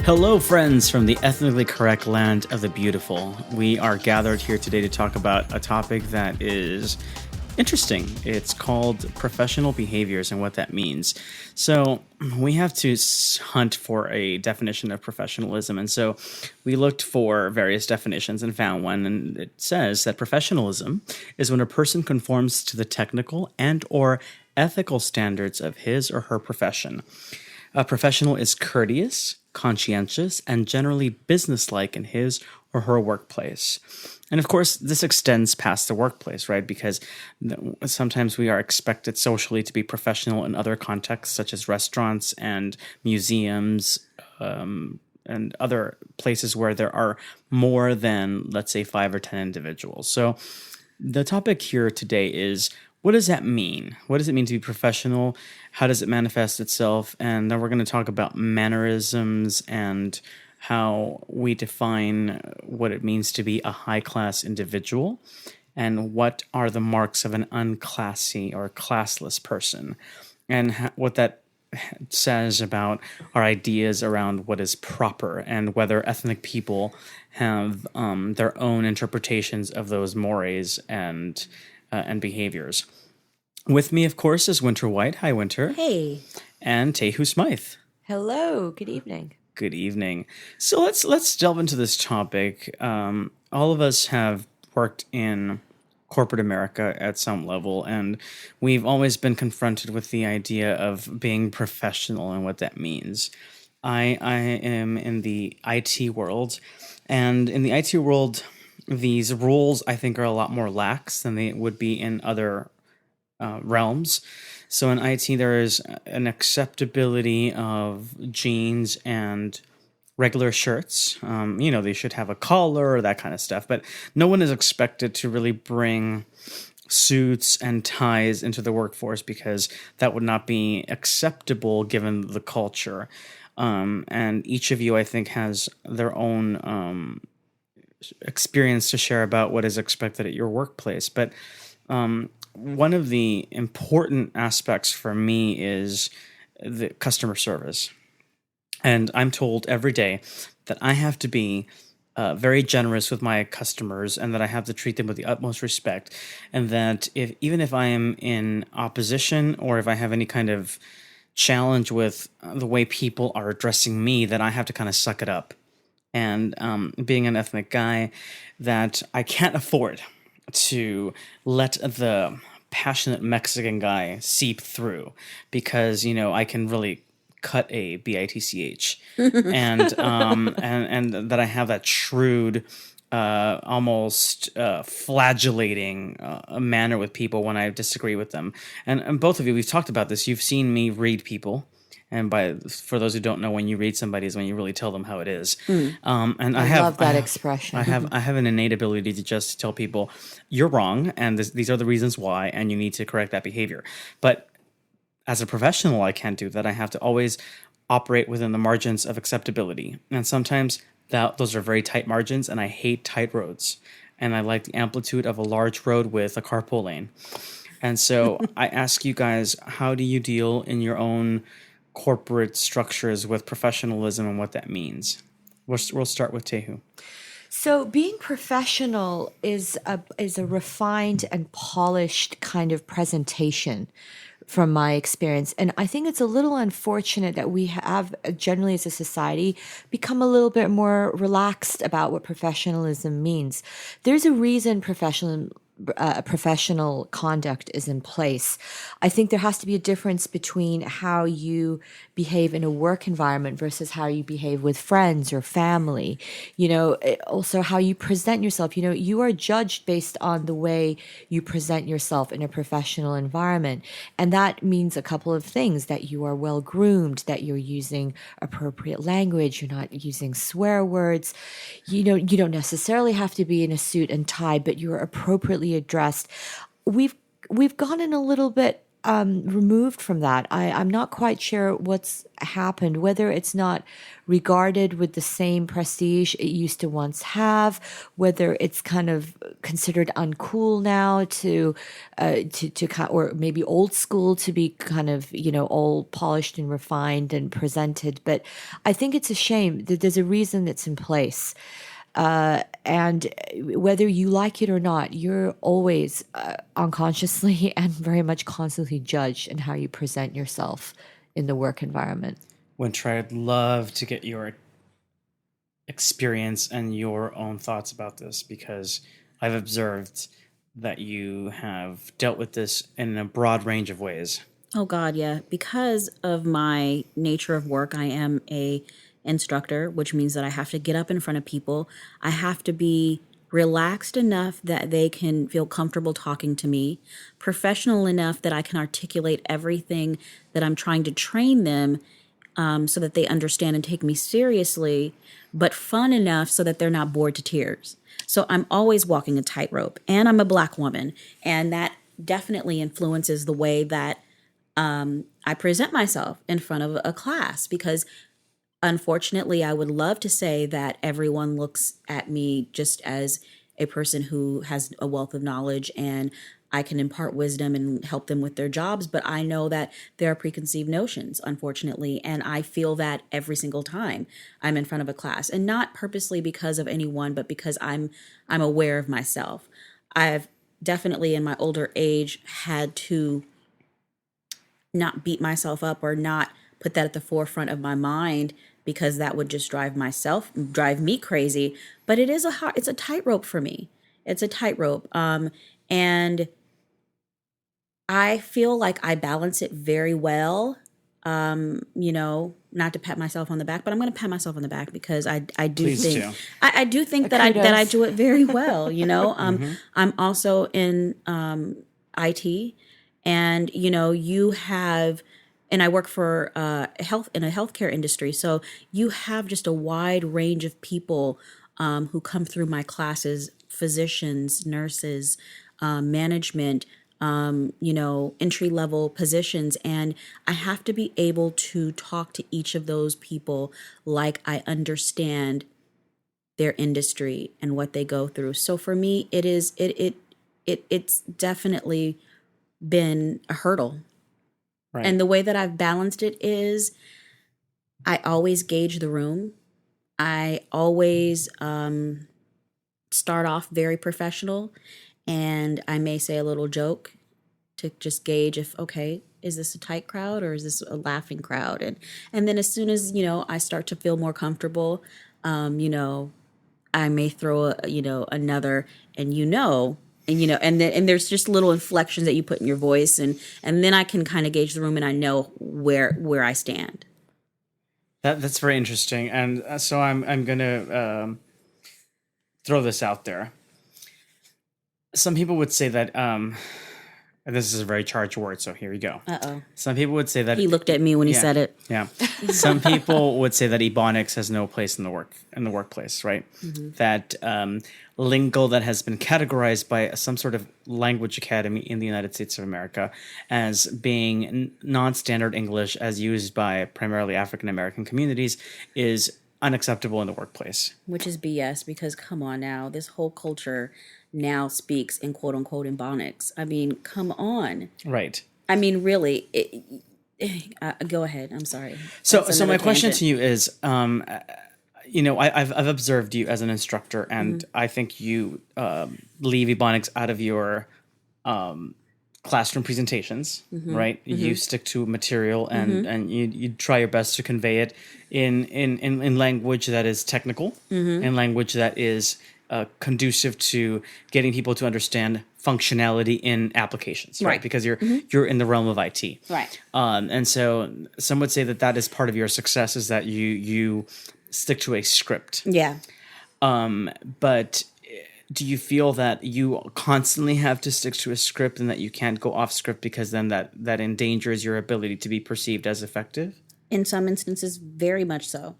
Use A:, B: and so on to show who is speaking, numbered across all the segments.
A: Hello, friends from the ethnically correct land of the beautiful. We are gathered here today to talk about a topic that is interesting. It's called professional behaviors and what that means. So we have to hunt for a definition of professionalism. And so we looked for various definitions and found one. And it says that professionalism is when a person conforms to the technical and or ethical standards of his or her profession. A professional is courteous, conscientious, and generally businesslike in his or her workplace. And of course, this extends past the workplace, right? Because sometimes we are expected socially to be professional in other contexts, such as restaurants and museums, and other places where there are more than, let's say, 5 or 10 individuals. So the topic here today is, what does that mean? What does it mean to be professional? How does it manifest itself? And then we're going to talk about mannerisms and how we define what it means to be a high-class individual and what are the marks of an unclassy or classless person, and what that says about our ideas around what is proper and whether ethnic people have their own interpretations of those mores and behaviors. With me, of course, is Winter White. Hi, Winter.
B: Hey.
A: And Tehu Smythe.
B: Hello. Good evening.
A: Good evening. So let's delve into this topic. All of us have worked in corporate America at some level, and we've always been confronted with the idea of being professional and what that means. I am in the IT world, and in the IT world, these rules, I think, are a lot more lax than they would be in other realms. So in IT, there is an acceptability of jeans and regular shirts. They should have a collar or that kind of stuff, but no one is expected to really bring suits and ties into the workforce because that would not be acceptable given the culture. And each of you, I think, has their own experience to share about what is expected at your workplace. But one of the important aspects for me is the customer service. And I'm told every day that I have to be very generous with my customers and that I have to treat them with the utmost respect. And that even if I am in opposition or if I have any kind of challenge with the way people are addressing me, that I have to kind of suck it up. And being an ethnic guy, that I can't afford to let the passionate Mexican guy seep through because, I can really cut a bitch and that I have that shrewd, almost flagellating manner with people when I disagree with them. And both of you, we've talked about this. You've seen me read people. And for those who don't know, when you read somebody is when you really tell them how it is. And I
B: love that expression.
A: I have an innate ability to just tell people, you're wrong, and these are the reasons why, and you need to correct that behavior. But as a professional, I can't do that. I have to always operate within the margins of acceptability. And sometimes those are very tight margins, and I hate tight roads. And I like the amplitude of a large road with a carpool lane. And so I ask you guys, how do you deal in your own corporate structures with professionalism and what that means? We'll start with Tehu.
B: So being professional is a refined and polished kind of presentation from my experience. And I think it's a little unfortunate that we have, generally as a society, become a little bit more relaxed about what professionalism means. There's a reason professional conduct is in place. I think there has to be a difference between how you behave in a work environment versus how you behave with friends or family. Also how you present yourself. You are judged based on the way you present yourself in a professional environment. And that means a couple of things: that you are well groomed, that you're using appropriate language, you're not using swear words. You don't necessarily have to be in a suit and tie, but you're appropriately addressed. We've gone in a little bit removed from that. I'm not quite sure what's happened, whether it's not regarded with the same prestige it used to once have, whether it's kind of considered uncool now or maybe old school to be kind of, all polished and refined and presented. But I think it's a shame that there's a reason that's in place. And whether you like it or not, you're always unconsciously and very much constantly judged in how you present yourself in the work environment.
A: Winter, I'd love to get your experience and your own thoughts about this, because I've observed that you have dealt with this in a broad range of ways.
C: Oh God, yeah. Because of my nature of work, I am a instructor, which means that I have to get up in front of people. I have to be relaxed enough that they can feel comfortable talking to me, professional enough that I can articulate everything that I'm trying to train them, so that they understand and take me seriously, but fun enough so that they're not bored to tears. So I'm always walking a tightrope, and I'm a Black woman, and that definitely influences the way that I present myself in front of a class, because unfortunately, I would love to say that everyone looks at me just as a person who has a wealth of knowledge and I can impart wisdom and help them with their jobs. But I know that there are preconceived notions, unfortunately. And I feel that every single time I'm in front of a class, and not purposely because of anyone, but because I'm aware of myself. I've definitely in my older age had to not beat myself up or not put that at the forefront of my mind, because that would just drive me crazy. But it's a tightrope for me. It's a tightrope. And I feel like I balance it very well. Not to pat myself on the back, but I'm going to pat myself on the back because I do
A: Please
C: think
A: do.
C: I do think that I do it very well. I'm also in IT, and you have. And I work for in a healthcare industry. So you have just a wide range of people who come through my classes: physicians, nurses, management, entry level positions. And I have to be able to talk to each of those people like I understand their industry and what they go through. So for me, it's definitely been a hurdle.
A: Right.
C: And the way that I've balanced it is I always gauge the room. I always start off very professional, and I may say a little joke to just gauge if, okay, is this a tight crowd or is this a laughing crowd? And then as soon as, I start to feel more comfortable, I may throw another, and there's just little inflections that you put in your voice, and then I can kind of gauge the room, and I know where I stand.
A: That's very interesting, and so I'm gonna throw this out there. Some people would say that, and this is a very charged word, so here we go.
C: Uh-oh.
A: Some people would say that
C: he looked at me when he said it.
A: Yeah. Some people would say that Ebonics has no place in the workplace, right? Mm-hmm. That lingo that has been categorized by some sort of language academy in the United States of America as being non-standard English as used by primarily African American communities is unacceptable in the workplace.
C: Which is BS, because come on now, this whole culture now speaks in quote unquote Ebonics. I mean, come on.
A: Right.
C: I mean, really, go ahead. I'm sorry.
A: So my question to you is, I've observed you as an instructor, and mm-hmm. I think you leave Ebonics out of your classroom presentations, mm-hmm. right? Mm-hmm. You stick to material, and mm-hmm. and you try your best to convey it in language that is technical, mm-hmm. in language that is conducive to getting people to understand functionality in applications, right? Because you're in the realm of IT,
C: right?
A: And so some would say that is part of your success, is that you stick to a script.
C: Yeah.
A: But do you feel that you constantly have to stick to a script and that you can't go off script, because then that endangers your ability to be perceived as effective?
C: In some instances, very much so.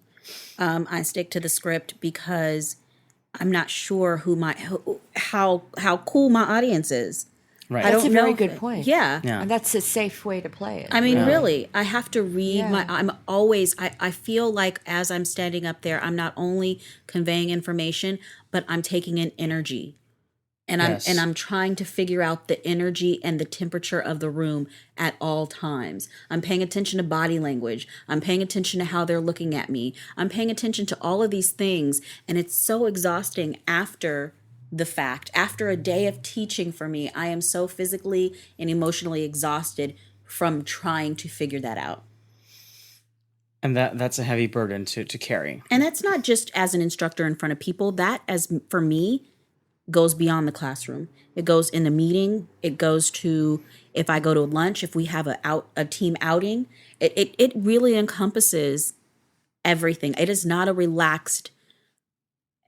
C: I stick to the script because I'm not sure how cool my audience is.
A: Right.
B: That's a
C: don't know
B: very
C: if
B: good
C: it-
B: point.
C: Yeah.
A: Yeah.
B: And that's a safe way to play it.
C: I mean,
A: Yeah.
C: really, I have to read
B: Yeah.
C: I'm always, I feel like as I'm standing up there, I'm not only conveying information, but I'm taking in energy. And
A: Yes.
C: I'm trying to figure out the energy and the temperature of the room at all times. I'm paying attention to body language. I'm paying attention to how they're looking at me. I'm paying attention to all of these things. And it's so exhausting after the fact. After a day of teaching for me, I am so physically and emotionally exhausted from trying to figure that out.
A: And that's a heavy burden to carry.
C: And that's not just as an instructor in front of people. That, as for me, goes beyond the classroom. It goes in the meeting. It goes to if I go to lunch, if we have a team outing. It really encompasses everything. It is not a relaxed,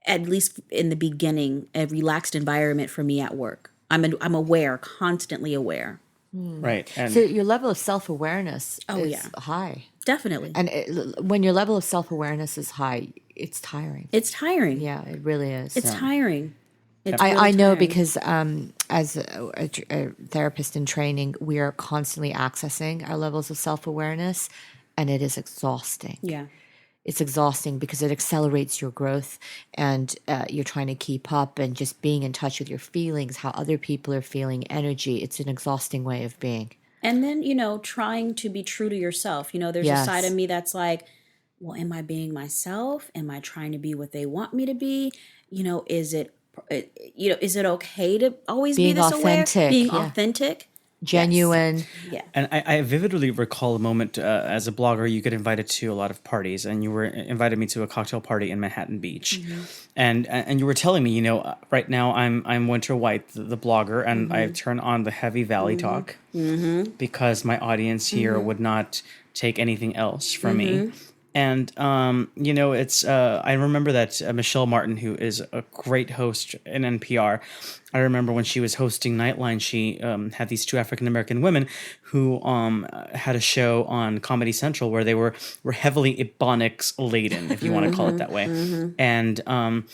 C: at least in the beginning, a relaxed environment for me at work. I'm aware, constantly aware.
A: Right. And
B: So your level of self-awareness is
C: yeah.
B: high.
C: Definitely.
B: And when your level of self-awareness is high, it's tiring.
C: It's tiring.
B: Yeah, it really is.
C: It's tiring. It's really
B: I know
C: tiring.
B: because as a therapist in training, we are constantly accessing our levels of self-awareness, and it is exhausting.
C: Yeah.
B: It's exhausting because it accelerates your growth, and you're trying to keep up and just being in touch with your feelings, how other people are feeling, energy. It's an exhausting way of being.
C: And then, trying to be true to yourself. There's
B: Yes.
C: a side of me that's like, well, am I being myself? Am I trying to be what they want me to be? Is it okay to always
B: Being
C: be this
B: authentic,
C: aware? Being
B: yeah.
C: authentic?
B: Genuine.
C: Yeah.
A: And I vividly recall a moment as a blogger, you get invited to a lot of parties, and you were invited me to a cocktail party in Manhattan Beach, and you were telling me, right now I'm Winter White, the blogger, and I turn on the heavy Valley talk because my audience here would not take anything else from me. And it's I remember that Michelle Martin, who is a great host in NPR, I remember when she was hosting Nightline, she had these two African American women who had a show on Comedy Central where they were heavily Ebonics laden, if you want to call it that way, and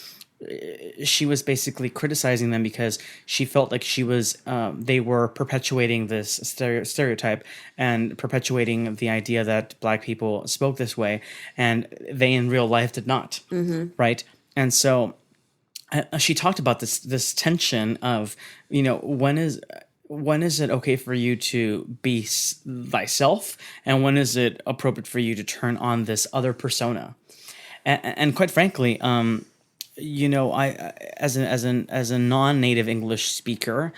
A: she was basically criticizing them because she felt like they were perpetuating this stereotype and perpetuating the idea that Black people spoke this way, and they in real life did not, right? And so she talked about this tension of, when is it okay for you to be thyself, and when is it appropriate for you to turn on this other persona? And quite frankly, I as a non-native English speaker,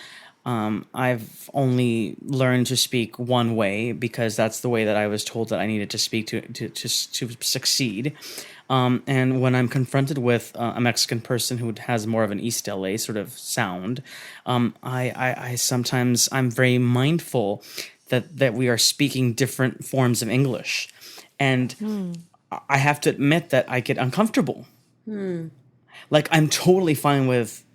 A: I've only learned to speak one way because that's the way that I was told that I needed to speak to succeed. And when I'm confronted with a Mexican person who has more of an East LA sort of sound, I sometimes I'm very mindful that we are speaking different forms of English, and I have to admit that I get uncomfortable. Like, I'm totally fine with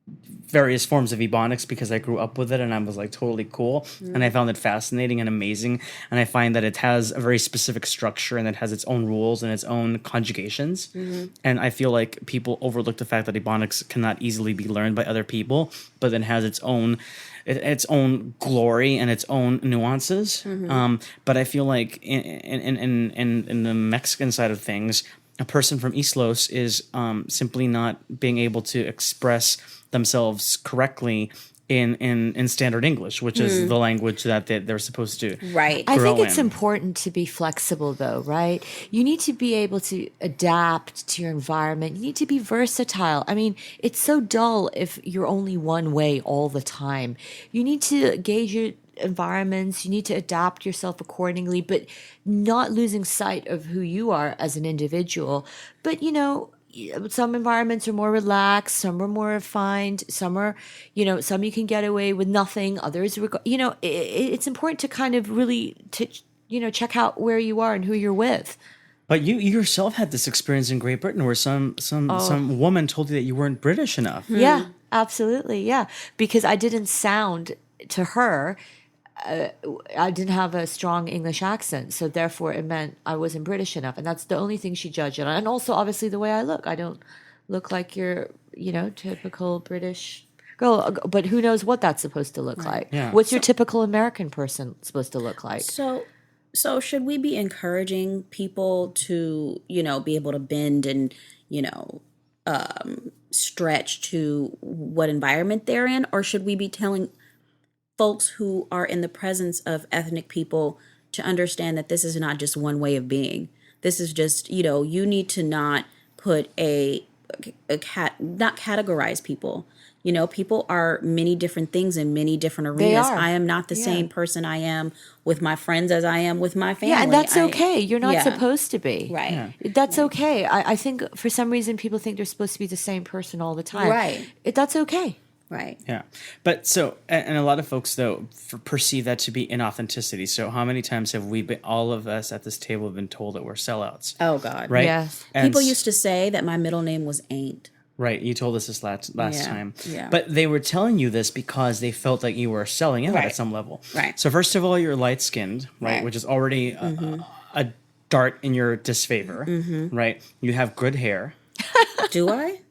A: various forms of Ebonics because I grew up with it and I was like totally cool. And I found it fascinating and amazing. And I find that it has a very specific structure and it has its own rules and its own conjugations. And I feel like people overlook the fact that Ebonics cannot easily be learned by other people, but then has its own glory and its own nuances. But I feel like in the Mexican side of things, a person from East Los is simply not being able to express themselves correctly in standard English, which is the language that they're supposed to
C: Right.
B: I think
A: grow
B: it's
A: in.
B: important to be flexible, though, right? You need to be able to adapt to your environment. You need to be versatile. I mean, it's so dull if you're only one way all the time. You need to gauge your environments. You need to adapt yourself accordingly, but not losing sight of who you are as an individual. But, some environments are more relaxed, some are more refined, some are, some you can get away with nothing, others, it's important to kind of really, check out where you are and who you're with.
A: But you yourself had this experience in Great Britain where some woman told you that you weren't British enough.
B: Yeah, absolutely. Yeah. Because I didn't sound to her, I didn't have a strong English accent. So therefore it meant I wasn't British enough. And that's the only thing she judged it on. And also obviously the way I look. I don't look like your, typical British Girl, but who knows what that's supposed to look like?
A: Yeah.
B: What's your typical American person supposed to look like?
C: So should we be encouraging people to, be able to bend and, stretch to what environment they're in? Or should we be telling folks who are in the presence of ethnic people to understand that this is not just one way of being? This is just, you need to not put not categorize people. People are many different things in many different arenas.
B: are.
C: I am not the same person I am with my friends as I am with my family.
B: Yeah, and that's okay. You're not supposed to be.
C: Right.
A: Yeah.
B: That's okay. I think for some reason people think they're supposed to be the same person all the time.
C: Right.
B: That's okay.
C: Right.
A: Yeah. But so, and a lot of folks, though, perceive that to be inauthenticity. So how many times have we been, all of us at this table have been told that we're sellouts?
C: Oh, God.
A: Right?
B: Yes.
A: And
C: People used to say that my middle name was Ain't.
A: Right, you told us this last
C: Yeah,
A: time.
C: yeah.
A: But they were telling you this because they felt like you were selling out
C: Right.
A: at some level.
C: Right.
A: So first of all, you're light-skinned, right?
C: Right.
A: Which is already a dart in your disfavor, right? You have good hair.
C: Do I?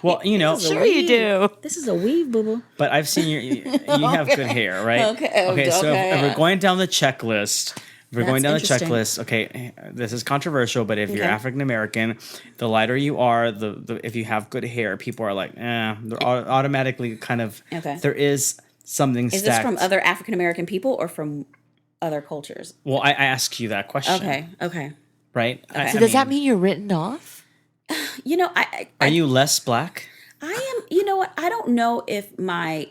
A: Well,
B: Sure you do.
C: This is a weave, boo-boo.
A: but I've seen you have good hair, right?
C: Okay,
A: So if
C: okay.
A: we're going down the checklist, we're going down the
C: That's interesting.
A: checklist. Okay, this is controversial, but if you're
C: Okay.
A: African American, the lighter you are, the if you have good hair, people are like, they're automatically kind of.
C: Okay.
A: There is something
C: Is
A: stacked.
C: this from other African American people or from other cultures?
A: Well, I ask you that question.
C: Okay.
A: Right.
B: So does that mean you're written off?
A: Are you less black?
C: I am, you know what? I don't know if my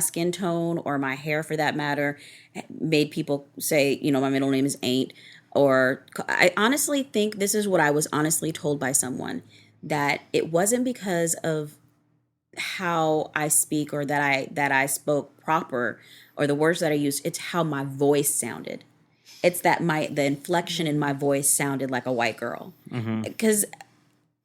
C: skin tone or my hair for that matter made people say, my middle name is Ain't, or I honestly think this is what I was honestly told by someone, that it wasn't because of how I speak or that I spoke proper or the words that I used. It's how my voice sounded. It's that the inflection in my voice sounded like a white girl. Because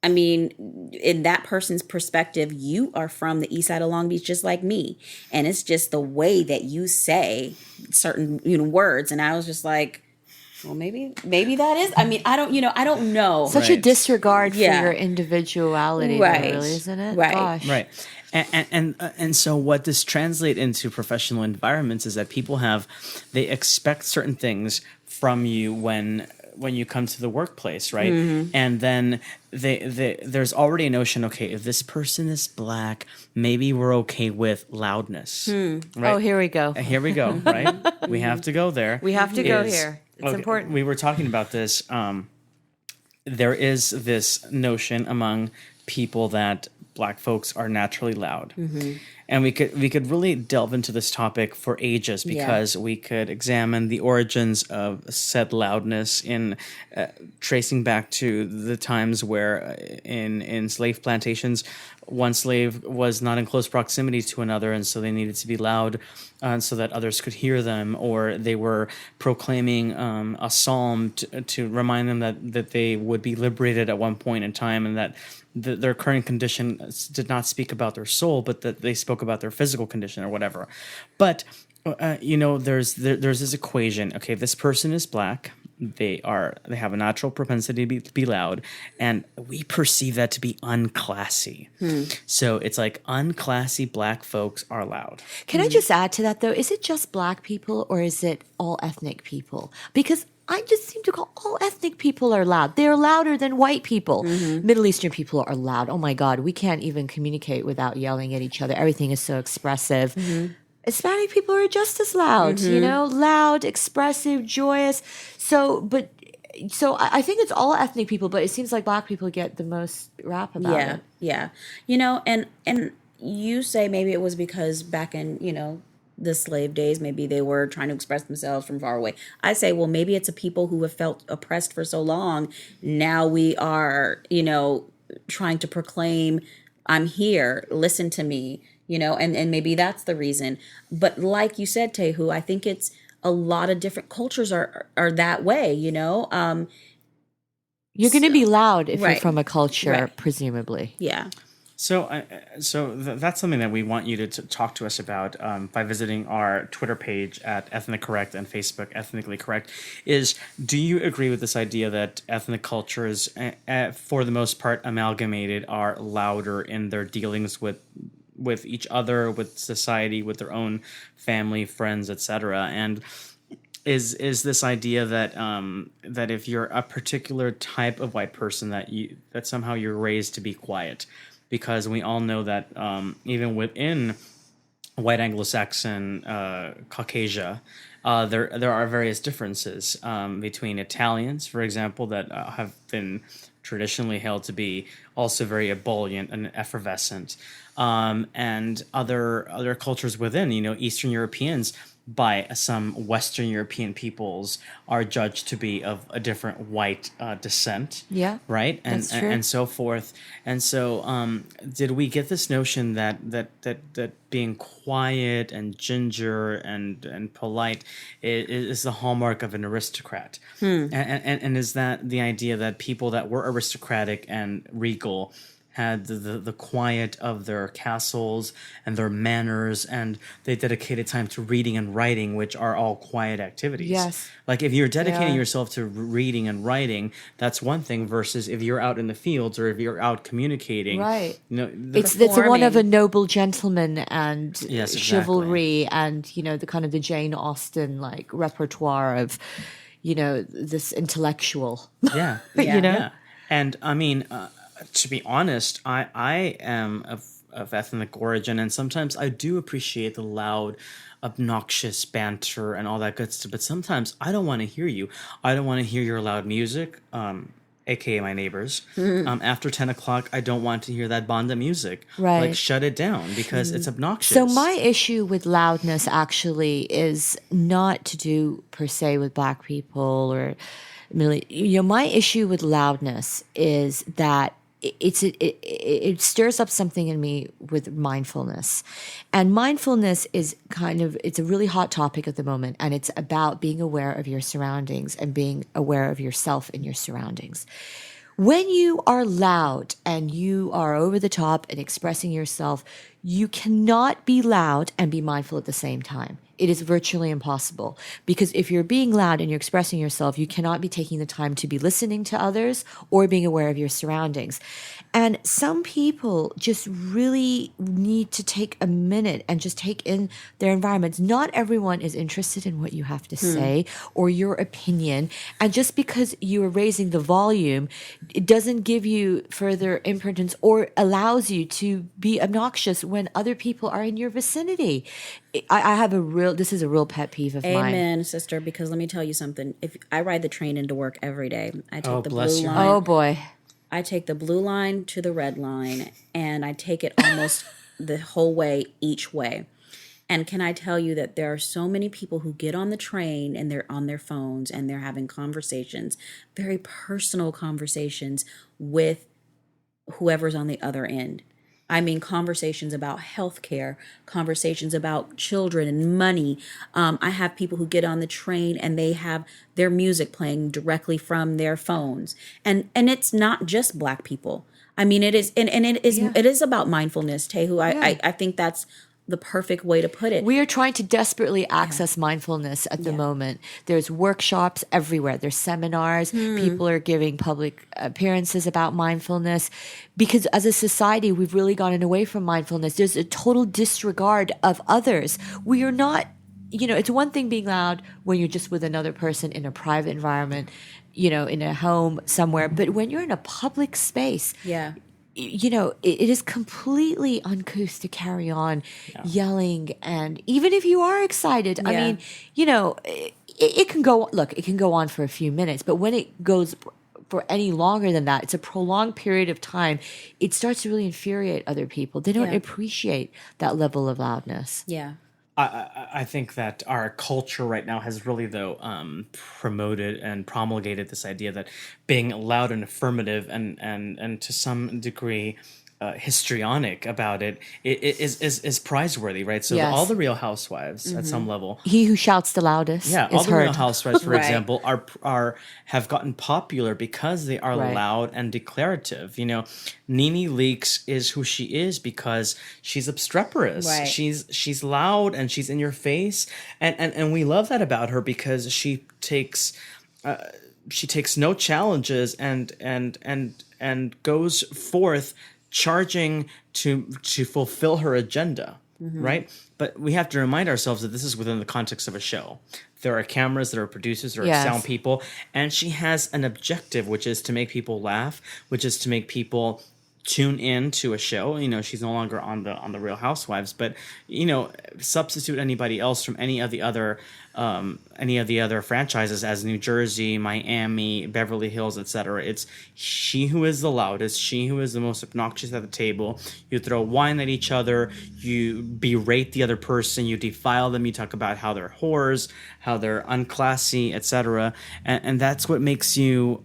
C: I mean, in that person's perspective, you are from the east side of Long Beach just like me. And it's just the way that you say certain words. And I was just like, well, maybe that is. I mean, I don't know.
B: Such a
A: Right.
B: disregard for
C: Yeah.
B: your individuality, though,
C: Right.
B: really, isn't it?
C: Right.
B: Gosh.
A: Right. And so what this translate into professional environments is that people they expect certain things from you when you come to the workplace, right? And then there's already a notion, okay, if this person is black, maybe we're okay with loudness. Right?
B: Oh, here we go.
A: Here we go, right? We have to go there.
B: We have to go here. It's important.
A: We were talking about this. There is this notion among people that black folks are naturally loud. And we could really delve into this topic for ages because we could examine the origins of said loudness in tracing back to the times where in slave plantations, one slave was not in close proximity to another, and so they needed to be loud so that others could hear them, or they were proclaiming a psalm to remind them that they would be liberated at one point in time, and that their current condition did not speak about their soul, but that they spoke about their physical condition or whatever. But there's this equation. Okay, if this person is black, they have a natural propensity to be loud, and we perceive that to be unclassy. So it's like unclassy black folks are loud.
B: Can I just add to that, though? Is it just black people or is it all ethnic people? Because I just seem to call all ethnic people are loud. They're louder than white people. Middle Eastern people are loud. Oh my God, we can't even communicate without yelling at each other. Everything is so expressive. Hispanic people are just as loud, loud, expressive, joyous. So I think it's all ethnic people, but it seems like black people get the most rap about it.
C: Yeah. And you say maybe it was because back in, the slave days, maybe they were trying to express themselves from far away. I say, well, maybe it's a people who have felt oppressed for so long. Now we are, trying to proclaim, I'm here, listen to me, and maybe that's the reason. But like you said, Tehu, I think it's a lot of different cultures are that way, You're going
B: to be loud if you're
C: Right.
B: from a culture,
C: Right.
B: presumably.
C: Yeah.
A: So, that's something that we want you to talk to us about by visiting our Twitter page at Ethnic Correct and Facebook Ethnically Correct. Do you agree with this idea that ethnic cultures, for the most part, amalgamated, are louder in their dealings with with each other, with society, with their own family, friends, etc. And is this idea that that if you're a particular type of white person that somehow you're raised to be quiet, because we all know that even within white Anglo-Saxon Caucasia, there are various differences between Italians, for example, that have been traditionally held to be also very ebullient and effervescent, and other cultures within, Eastern Europeans by some Western European peoples are judged to be of a different white descent.
B: Yeah,
A: right,
B: that's true.
A: and so forth. And so, did we get this notion that being quiet and ginger and polite is the hallmark of an aristocrat? And is that the idea that people that were aristocratic and regal had the quiet of their castles and their manners, and they dedicated time to reading and writing, which are all quiet activities.
B: Yes.
A: Like if you're dedicating
B: Yeah.
A: yourself to reading and writing, that's one thing, versus if you're out in the fields or if you're out communicating.
B: Right.
A: The
B: It's the one of a
C: Performing.
B: noble gentleman and
A: Yes, exactly.
B: chivalry and, the kind of the Jane Austen like repertoire of, this intellectual.
A: yeah,
C: Yeah.
A: yeah. And I mean, to be honest, I am of ethnic origin, and sometimes I do appreciate the loud, obnoxious banter and all that good stuff. But sometimes I don't want to hear you. I don't want to hear your loud music, aka my neighbors. After 10 o'clock, I don't want to hear that banda music.
B: Right.
A: Like, shut it down because it's obnoxious.
B: So my issue with loudness actually is not to do per se with Black people or, my issue with loudness is that it stirs up something in me with mindfulness. And mindfulness is it's a really hot topic at the moment, and it's about being aware of your surroundings and being aware of yourself and your surroundings. When you are loud and you are over the top and expressing yourself, you cannot be loud and be mindful at the same time. It is virtually impossible, because if you're being loud and you're expressing yourself, you cannot be taking the time to be listening to others or being aware of your surroundings. And some people just really need to take a minute and just take in their environments. Not everyone is interested in what you have to say or your opinion. And just because you are raising the volume, it doesn't give you further impertinence or allows you to be obnoxious when other people are in your vicinity. I have this is a real pet peeve of mine.
C: Amen, sister. Because let me tell you something. If I ride the train into work every day, I take
A: Oh,
C: the
A: bless
C: blue
A: your
C: line.
B: Oh boy.
C: I take the blue line to the red line, and I take it almost the whole way each way. And can I tell you that there are so many people who get on the train and they're on their phones and they're having conversations, very personal conversations with whoever's on the other end. I mean, conversations about healthcare, conversations about children and money. I have people who get on the train and they have their music playing directly from their phones, and it's not just Black people. I mean, it is, and it is about mindfulness, Tehu. I think that's the perfect way to put it.
B: We are trying to desperately access mindfulness at the moment. There's workshops everywhere. There's seminars. People are giving public appearances about mindfulness, because as a society, we've really gotten away from mindfulness. There's a total disregard of others. We are not, it's one thing being loud when you're just with another person in a private environment, in a home somewhere. But when you're in a public space,
C: Yeah.
B: It is completely uncouth to carry on yelling. And even if you are excited, I mean, it can go on for a few minutes, but when it goes for any longer than that, it's a prolonged period of time, it starts to really infuriate other people. They don't appreciate that level of loudness.
C: Yeah.
A: I think that our culture right now has really, though, promoted and promulgated this idea that being loud and affirmative and to some degree histrionic about it is prizeworthy, right? So
B: Yes.
A: all the Real Housewives at some level,
B: He who shouts the loudest
A: all
B: is
A: the Real
B: heard.
A: Housewives, for
C: Right.
A: example, have gotten popular because they are
B: Right.
A: loud and declarative. NeNe Leakes is who she is because she's obstreperous.
C: Right.
A: She's loud and she's in your face, and we love that about her because she takes no challenges and goes forth charging to fulfill her agenda, right? But we have to remind ourselves that this is within the context of a show. There are cameras, there are producers, there are
B: Yes.
A: sound people, and she has an objective, which is to make people laugh, which is to make people tune in to a show. She's no longer on the Real Housewives, but substitute anybody else from any of the other franchises as New Jersey, Miami, Beverly Hills, etc. It's she who is the loudest, she who is the most obnoxious at the table. You throw wine at each other, you berate the other person, you defile them, you talk about how they're whores, how they're unclassy, etc. And that's what makes you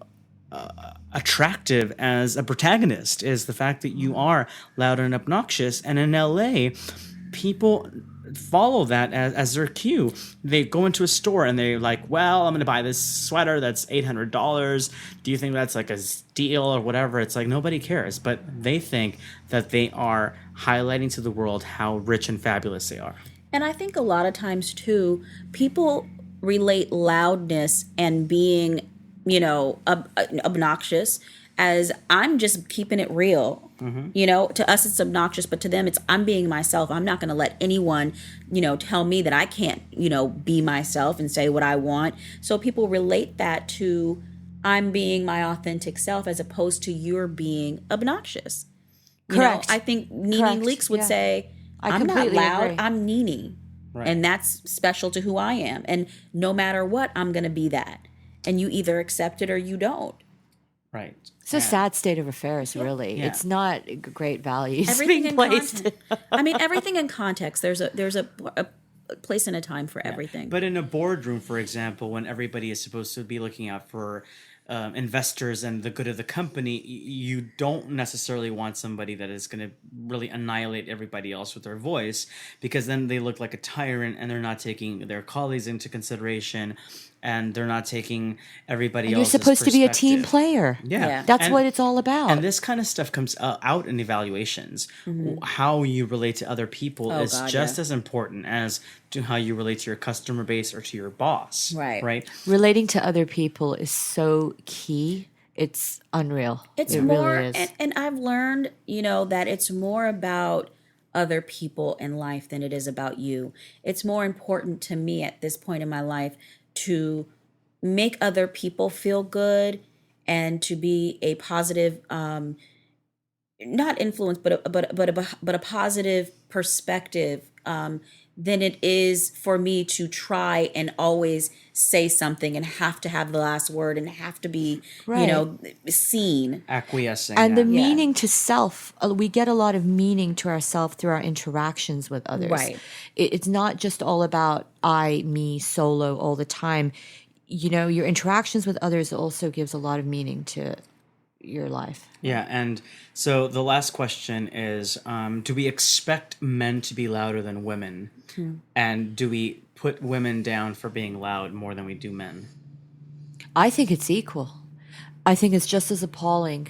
A: attractive as a protagonist, is the fact that you are loud and obnoxious. And in LA, people follow that as their cue. They go into a store and they're like, well, I'm going to buy this sweater that's $800. Do you think that's like a steal or whatever? It's like nobody cares, but they think that they are highlighting to the world how rich and fabulous they are.
C: And I think a lot of times too, people relate loudness and being obnoxious as I'm just keeping it real. To us it's obnoxious, but to them it's I'm being myself. I'm not going to let anyone, tell me that I can't, be myself and say what I want. So people relate that to I'm being my authentic self as opposed to you're being obnoxious.
B: Correct.
C: I think NeNe
B: Correct.
C: Leakes would
B: Yeah.
C: say,
B: I
C: I'm not
B: completely
C: loud,
B: agree.
C: I'm NeNe.
A: Right.
C: And that's special to who I am. And no matter what, I'm going to be that. And you either accept it or you don't.
A: Right.
B: It's a sad state of affairs, really.
A: Yeah.
B: It's not great values
C: Everything
B: being
C: in
B: placed.
C: context. I mean, everything in context. There's a place and a time for everything.
A: But in a boardroom, for example, when everybody is supposed to be looking out for investors and the good of the company, you don't necessarily want somebody that is going to really annihilate everybody else with their voice, because then they look like a tyrant and they're not taking their colleagues into consideration, and they're not taking everybody
B: You're
A: else's
B: supposed to be a team
A: perspective.
B: player.
A: Yeah.
B: That's
A: And-
B: what it's all about.
A: And this kind of stuff comes out in evaluations. How you relate to other people is
C: God,
A: just
C: yeah.
A: as important as to how you relate to your customer base or to your boss.
C: Right.
A: Right.
B: Relating to other people is so key. It's unreal.
C: It's
B: it
C: more,
B: really is.
C: and I've learned, that it's more about other people in life than it is about you. It's more important to me at this point in my life to make other people feel good and to be a positive, not influence, but a positive perspective, than it is for me to try and always say something and have to have the last word and have to be, seen.
A: Acquiescing.
B: And
A: yeah.
B: the meaning to self, we get a lot of meaning to ourself through our interactions with others.
C: Right.
B: It's not just all about I, me, solo all the time. Your interactions with others also gives a lot of meaning to your life.
A: Yeah, and so the last question is, do we expect men to be louder than women? And do we put women down for being loud more than we do men?
B: I think it's equal. I think it's just as appalling.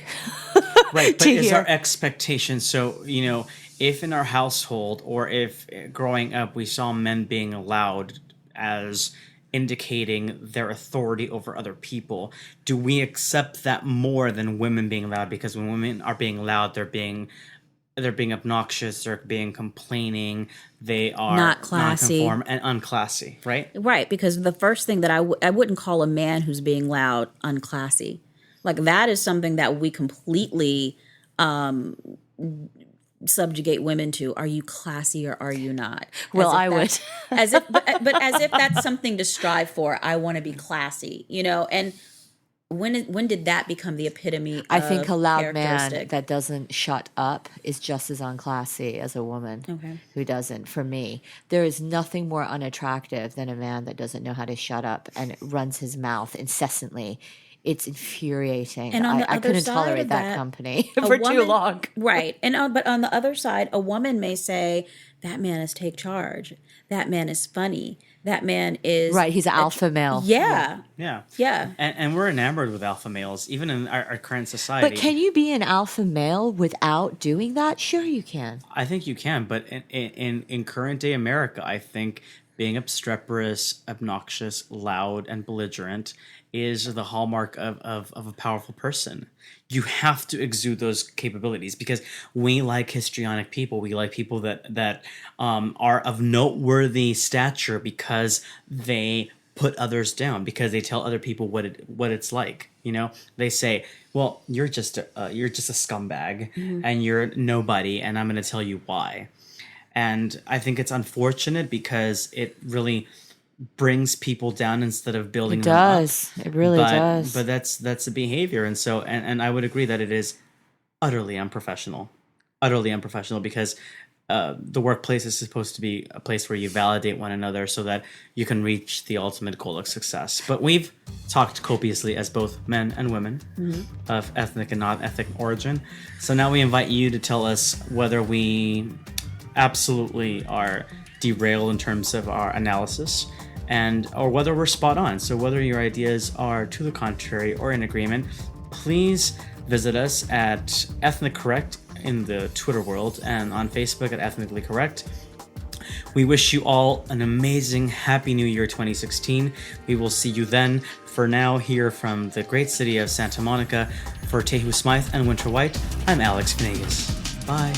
A: Right, but
B: to
A: is
B: hear.
A: our expectation, so, if in our household or if growing up we saw men being loud as indicating their authority over other people, do we accept that more than women being loud? Because when women are being loud, they're being obnoxious, they're being complaining, they are
C: Not classy.
A: nonconform and unclassy, right?
C: Right, because the first thing that I wouldn't call a man who's being loud unclassy. Like that is something that we completely subjugate women to. Are you classy or are you not?
B: Well, I
C: would. As if, but as if that's something to strive for. I want to be classy, And when did that become the epitome?
B: I think a loud man
C: characteristic?
B: that doesn't shut up is just as unclassy as a woman who doesn't. For me, there is nothing more unattractive than a man that doesn't know how to shut up and runs his mouth incessantly. It's infuriating.
C: And on the
B: I
C: other
B: couldn't
C: side
B: tolerate
C: of
B: that
C: that,
B: company
C: a
B: for too
C: woman-
B: long.
C: Right. And but on the other side, a woman may say, that man is take charge. That man is funny. That man is...
B: Right, he's an alpha male.
C: Yeah.
A: Yeah. And we're enamored with alpha males, even in our current society.
B: But can you be an alpha male without doing that? Sure you can.
A: I think you can, but in current day America, I think being obstreperous, obnoxious, loud, and belligerent is the hallmark of a powerful person. You have to exude those capabilities because we like histrionic people. We like people that are of noteworthy stature because they put others down, because they tell other people what it's like. You know, they say, "Well, you're just a scumbag, and you're nobody, and I'm going to tell you why." And I think it's unfortunate because it really brings people down instead of building them up.
B: It really does.
A: But that's a behavior, and so and I would agree that it is utterly unprofessional, because the workplace is supposed to be a place where you validate one another so that you can reach the ultimate goal of success. But we've talked copiously as both men and women of ethnic and non-ethnic origin. So now we invite you to tell us whether we absolutely are derailed in terms of our analysis, or whether we're spot on. So whether your ideas are to the contrary or in agreement, please visit us at Ethnic Correct in the Twitter world and on Facebook at Ethnically Correct. We wish you all an amazing Happy New Year 2016. We will see you then. For now, here from the great city of Santa Monica, for Tehu Smythe and Winter White, I'm Alex Venegas. Bye.